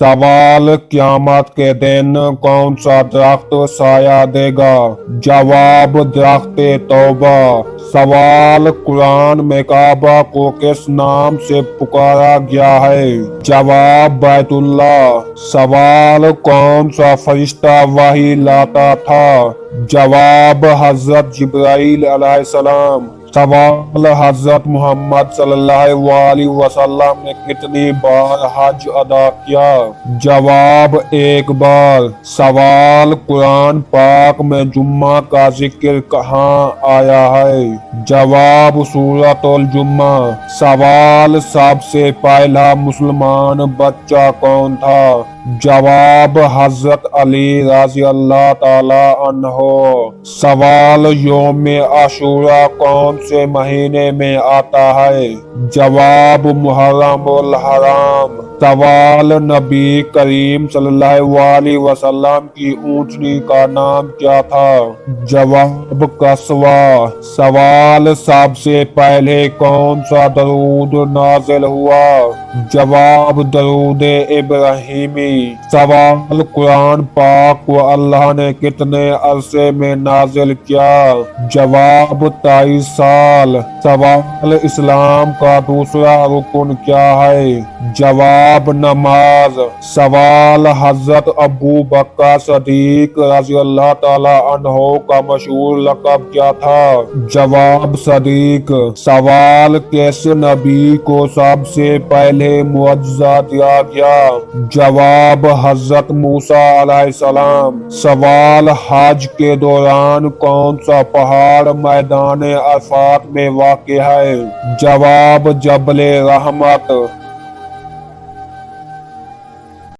सवाल, क़यामत के दिन कौन सा दरख्त साया देगा? जवाब, दरख्त तौबा। सवाल, कुरान में काबा को किस नाम से पुकारा गया है? जवाब, बैतुल्लाह। सवाल, कौन सा फरिश्ता वही लाता था? जवाब, हजरत जिब्राईल अलैहिस्सलाम। सवाल, हजरत मोहम्मद सल्लल्लाहु अलैहि वसल्लम ने कितनी बार हज अदा किया? जवाब, एक बार। सवाल, कुरान पाक में जुम्मा का जिक्र कहाँ आया है? जवाब, सूरतुल जुम्मा। सवाल, सबसे पहला मुसलमान बच्चा कौन था? जवाब, हजरत अली रज़ी अल्लाह ताला अन्हो। सवाल, यौम आशूरा कौन से महीने में आता है? जवाब, मुहर्रमुल हराम। सवाल, नबी करीम सल्लल्लाहु अलैहि वसल्लम की ऊँटनी का नाम क्या था? जवाब, कस्वा। सवाल, सबसे पहले कौन सा दरूद नाजिल हुआ? जवाब, दरूद इब्राहिमी। सवाल, कुरान पाक को अल्लाह ने कितने अरसे में नाजिल किया? जवाब, 23 साल। सवाल, इस्लाम का दूसरा रुकन क्या है? जवाब, नमाज। सवाल, हजरत अबू बकर सदीक रज़ी अल्लाह ताला अन्हो का मशहूर लक़ब क्या था? जवाब, सदीक। सवाल, किस नबी को सबसे पहले मुअज्जा दिया गया? जवाब, हजरत मूसा अलैहिस्सलाम। सवाल, हज के दौरान कौन सा पहाड़ मैदान अरफात में वाक़ है? जवाब, जबल रहमत।